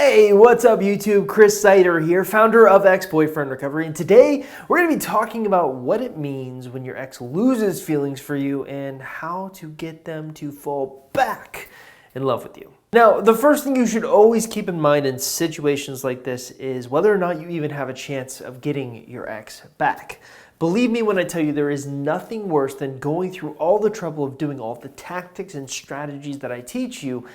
Hey, what's up YouTube? Chris Sider here, founder of Ex-Boyfriend Recovery, and today we're going to be talking about what it means when your ex loses feelings for you and how to get them to fall back in love with you. Now, the first thing you should always keep in mind in situations like this is whether or not you even have a chance of getting your ex back. Believe me when I tell you there is nothing worse than going through all the trouble of doing all the tactics and strategies that I teach you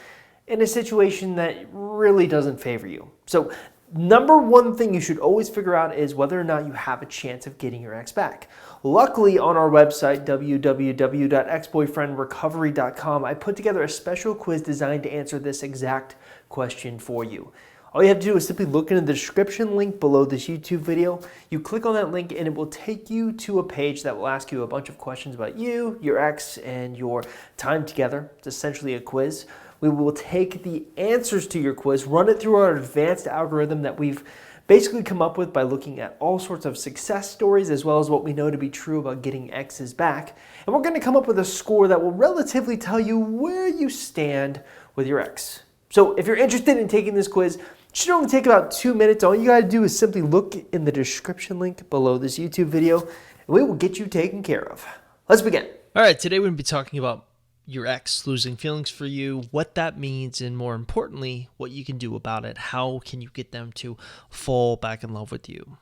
in a situation that really doesn't favor you. So number one thing you should always figure out is whether or not you have a chance of getting your ex back. Luckily, on our website, www.exboyfriendrecovery.com, I put together a special quiz designed to answer this exact question for you. All you have to do is simply look into the description link below this YouTube video. You click on that link and it will take you to a page that will ask you a bunch of questions about you, your ex, and your time together. It's essentially a quiz. We will take the answers to your quiz, run it through our advanced algorithm that we've basically come up with by looking at all sorts of success stories as well as what we know to be true about getting exes back. And we're going to come up with a score that will relatively tell you where you stand with your ex. So if you're interested in taking this quiz, it should only take about 2 minutes. All you got to do is simply look in the description link below this YouTube video, and we will get you taken care of. Let's begin. All right, today we're going to be talking about your ex losing feelings for you, what that means, and more importantly, what you can do about it. How can you get them to fall back in love with you?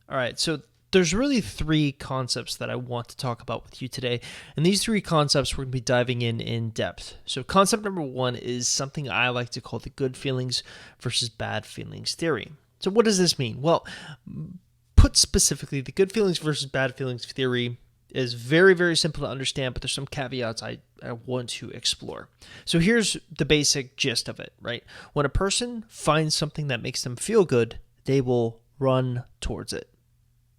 All right, so there's really three concepts that I want to talk about with you today, and these three concepts we're going to be diving in depth. So concept number one is something I like to call the good feelings versus bad feelings theory. So what does this mean? Well, put specifically, the good feelings versus bad feelings theory is very, very simple to understand, but there's some caveats I want to explore. So here's the basic gist of it, right? When a person finds something that makes them feel good, they will run towards it.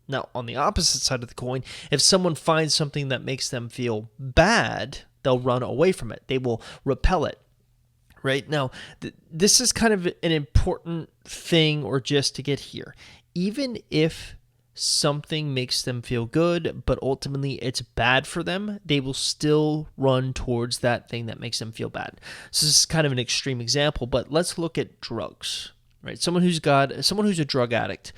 Now, on the opposite side of the coin, if someone finds something that makes them feel bad, they'll run away from it. They will repel it, right? Now, this is kind of an important thing or gist to get here. Even if something makes them feel good, but ultimately it's bad for them, they will still run towards that thing that makes them feel bad. So this is kind of an extreme example, but let's look at drugs, right? Someone who's a drug addict,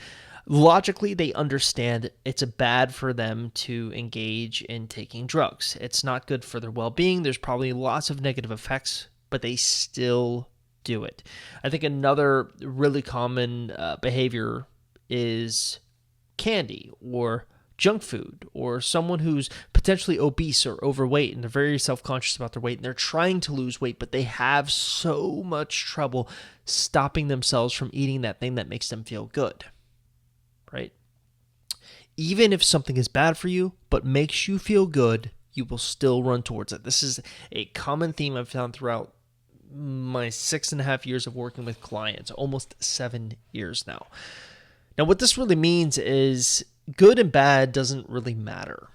logically they understand it's bad for them to engage in taking drugs. It's not good for their well-being. There's probably lots of negative effects, but they still do it. I think another really common behavior is candy or junk food, or someone who's potentially obese or overweight and they're very self-conscious about their weight and they're trying to lose weight, but they have so much trouble stopping themselves from eating that thing that makes them feel good, right? Even if something is bad for you but makes you feel good, you will still run towards it. This is a common theme I've found throughout my 6.5 years of working with clients, almost 7 years now. Now, what this really means is good and bad doesn't really matter.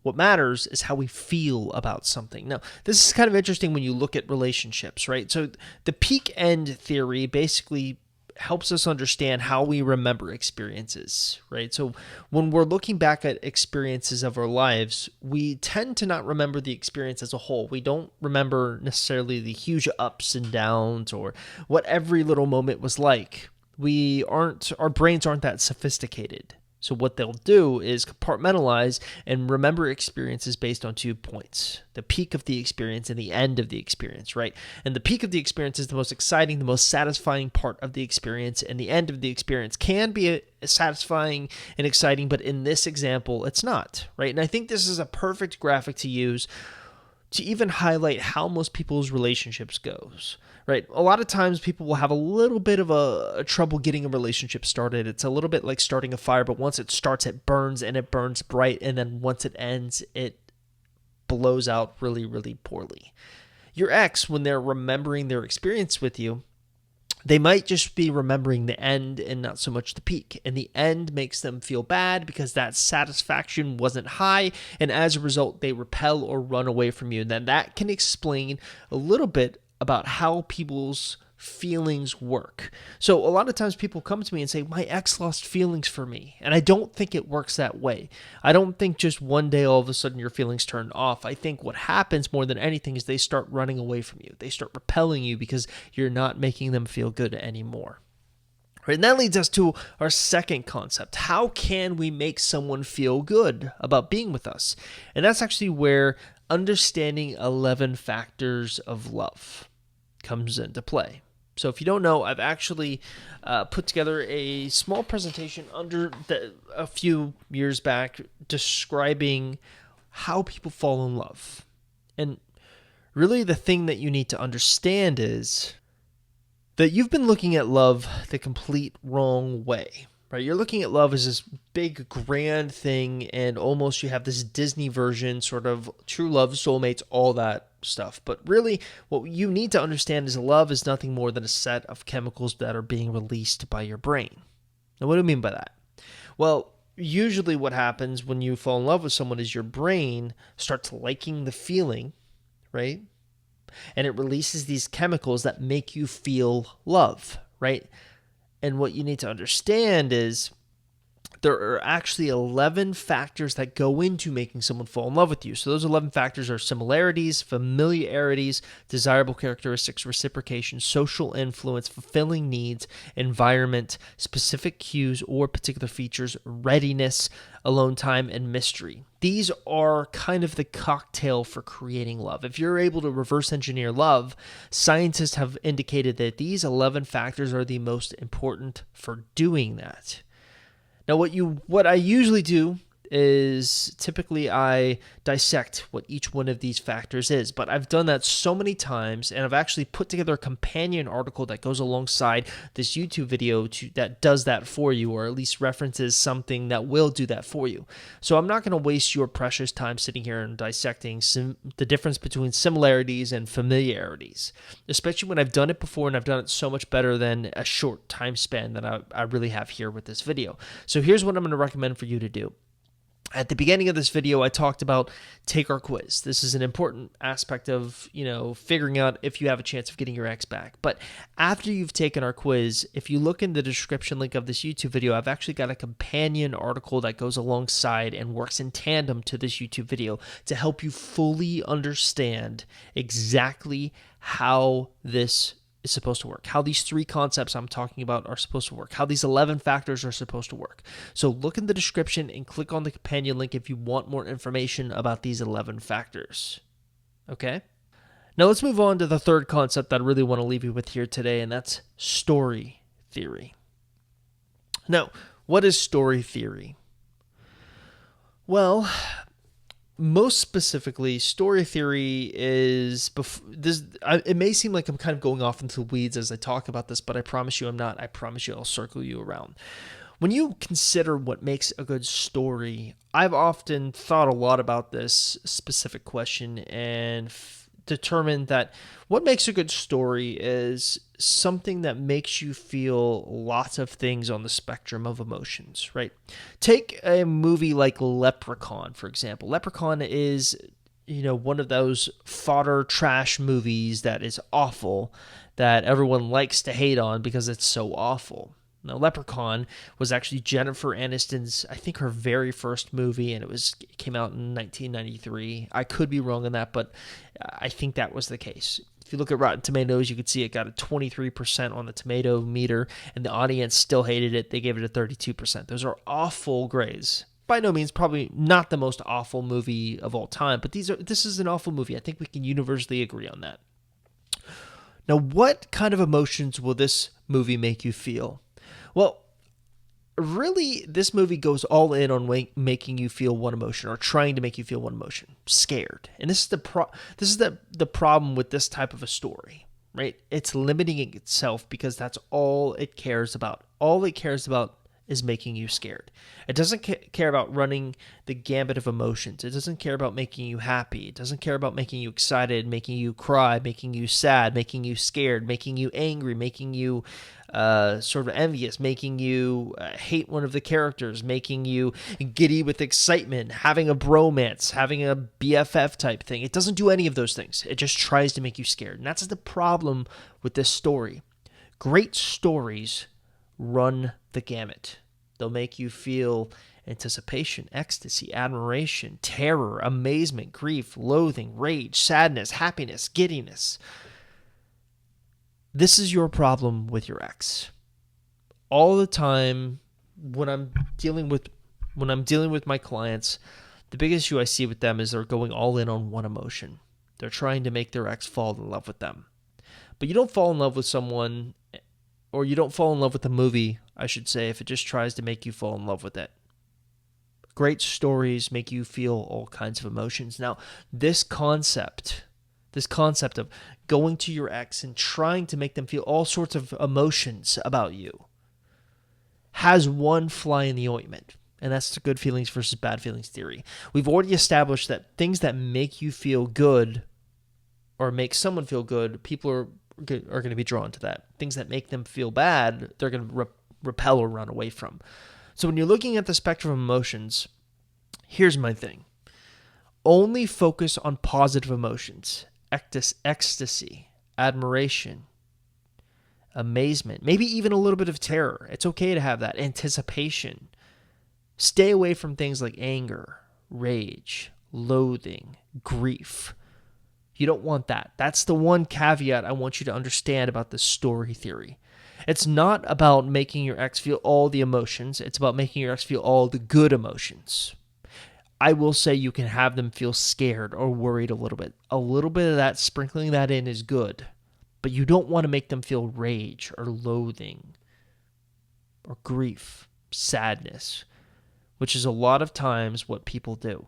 What matters is how we feel about something. Now, this is kind of interesting when you look at relationships, right? So the peak end theory basically helps us understand how we remember experiences, right? So when we're looking back at experiences of our lives, we tend to not remember the experience as a whole. We don't remember necessarily the huge ups and downs or what every little moment was like. Our brains aren't that sophisticated. So what they'll do is compartmentalize and remember experiences based on 2 points: the peak of the experience and the end of the experience, right? And the peak of the experience is the most exciting, the most satisfying part of the experience, and the end of the experience can be satisfying and exciting, but in this example, it's not, right? And I think this is a perfect graphic to use to even highlight how most people's relationships goes, right? A lot of times people will have a little bit of a trouble getting a relationship started. It's a little bit like starting a fire, but once it starts, it burns and it burns bright. And then once it ends, it blows out really, really poorly. Your ex, when they're remembering their experience with you, they might just be remembering the end and not so much the peak. And the end makes them feel bad because that satisfaction wasn't high. And as a result, they repel or run away from you. And then that can explain a little bit about how people's feelings work. So a lot of times people come to me and say, my ex lost feelings for me. And I don't think it works that way. I don't think just one day all of a sudden your feelings turn off. I think what happens more than anything is they start running away from you. They start repelling you because you're not making them feel good anymore. Right, and that leads us to our second concept. How can we make someone feel good about being with us? And that's actually where understanding 11 factors of love comes into play. So if you don't know, I've actually put together a small presentation a few years back describing how people fall in love. And really the thing that you need to understand is that you've been looking at love the complete wrong way, right? You're looking at love as this big, grand thing, and almost you have this Disney version, sort of true love, soulmates, all that stuff. But really, what you need to understand is love is nothing more than a set of chemicals that are being released by your brain. Now, what do I mean by that? Well, usually what happens when you fall in love with someone is your brain starts liking the feeling, right? And it releases these chemicals that make you feel love, right? And what you need to understand is there are actually 11 factors that go into making someone fall in love with you. So those 11 factors are similarities, familiarities, desirable characteristics, reciprocation, social influence, fulfilling needs, environment, specific cues or particular features, readiness, alone time, and mystery. These are kind of the cocktail for creating love. If you're able to reverse engineer love, scientists have indicated that these 11 factors are the most important for doing that. Now, what I usually do is typically I dissect what each one of these factors is, but I've done that so many times, and I've actually put together a companion article that goes alongside this YouTube video that does that for you, or at least references something that will do that for you. So I'm not going to waste your precious time sitting here and dissecting the difference between similarities and familiarities, especially when I've done it before and I've done it so much better than a short time span that I really have here with this video. So here's what I'm going to recommend for you to do. At the beginning of this video, I talked about take our quiz. This is an important aspect of, figuring out if you have a chance of getting your ex back. But after you've taken our quiz, if you look in the description link of this YouTube video, I've actually got a companion article that goes alongside and works in tandem to this YouTube video to help you fully understand exactly how this is supposed to work, how these three concepts I'm talking about are supposed to work, how these 11 factors are supposed to work. So look in the description and click on the companion link if you want more information about these 11 factors. Okay? Now let's move on to the third concept that I really want to leave you with here today, and that's story theory. Now, what is story theory? Well, most specifically, story theory is this. It may seem like I'm kind of going off into the weeds as I talk about this, but I promise you I'm not. I promise you I'll circle you around. When you consider what makes a good story, I've often thought a lot about this specific question and determined that what makes a good story is something that makes you feel lots of things on the spectrum of emotions, right? Take a movie like Leprechaun, for example. Leprechaun is, one of those fodder trash movies that is awful, that everyone likes to hate on because it's so awful. Now, Leprechaun was actually Jennifer Aniston's, I think, her very first movie, and it came out in 1993. I could be wrong on that, but I think that was the case. If you look at Rotten Tomatoes, you can see it got a 23% on the tomato meter, and the audience still hated it. They gave it a 32%. Those are awful grades. By no means, probably not the most awful movie of all time, but this is an awful movie. I think we can universally agree on that. Now, what kind of emotions will this movie make you feel? Well, really, this movie goes all in on making you feel one emotion, or trying to make you feel one emotion: scared. And this is the problem with this type of a story, right? It's limiting itself because that's all it cares about. All it cares about is making you scared. It doesn't care about running the gambit of emotions. It doesn't care about making you happy. It doesn't care about making you excited, making you cry, making you sad, making you scared, making you angry, making you sort of envious, making you hate one of the characters, making you giddy with excitement, having a bromance, having a BFF type thing. It doesn't do any of those things. It just tries to make you scared. And that's the problem with this story. Great stories run the gamut. They'll make you feel anticipation, ecstasy, admiration, terror, amazement, grief, loathing, rage, sadness, happiness, giddiness. This is your problem with your ex. All the time when I'm dealing with my clients, the biggest issue I see with them is they're going all in on one emotion. They're trying to make their ex fall in love with them. But you don't fall in love with someone, or you don't fall in love with a movie, I should say, if it just tries to make you fall in love with it. Great stories make you feel all kinds of emotions. Now, this concept of going to your ex and trying to make them feel all sorts of emotions about you has one fly in the ointment, and that's the good feelings versus bad feelings theory. We've already established that things that make you feel good or make someone feel good, people are going to be drawn to that. Things that make them feel bad, they're going to repel or run away from. So when you're looking at the spectrum of emotions, here's my thing. Only focus on positive emotions. Ecstasy, admiration, amazement, maybe even a little bit of terror. It's okay to have that. Anticipation. Stay away from things like anger, rage, loathing, grief. You don't want that. That's the one caveat I want you to understand about the story theory. It's not about making your ex feel all the emotions. It's about making your ex feel all the good emotions. I will say you can have them feel scared or worried a little bit. A little bit of that, sprinkling that in is good. But you don't want to make them feel rage or loathing or grief, sadness, which is a lot of times what people do.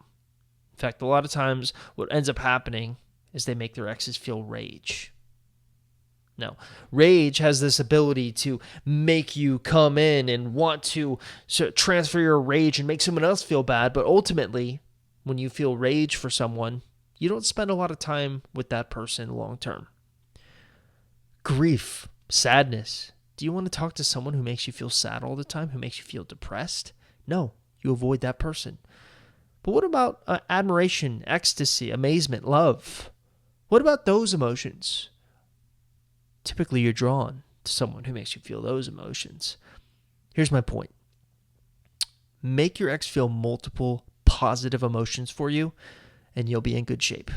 In fact, a lot of times what ends up happening is they make their exes feel rage. Now, rage has this ability to make you come in and want to transfer your rage and make someone else feel bad, but ultimately, when you feel rage for someone, you don't spend a lot of time with that person long term. Grief, sadness. Do you want to talk to someone who makes you feel sad all the time, who makes you feel depressed? No, you avoid that person. But what about admiration, ecstasy, amazement, love? What about those emotions? Typically, you're drawn to someone who makes you feel those emotions. Here's my point. Make your ex feel multiple positive emotions for you, and you'll be in good shape.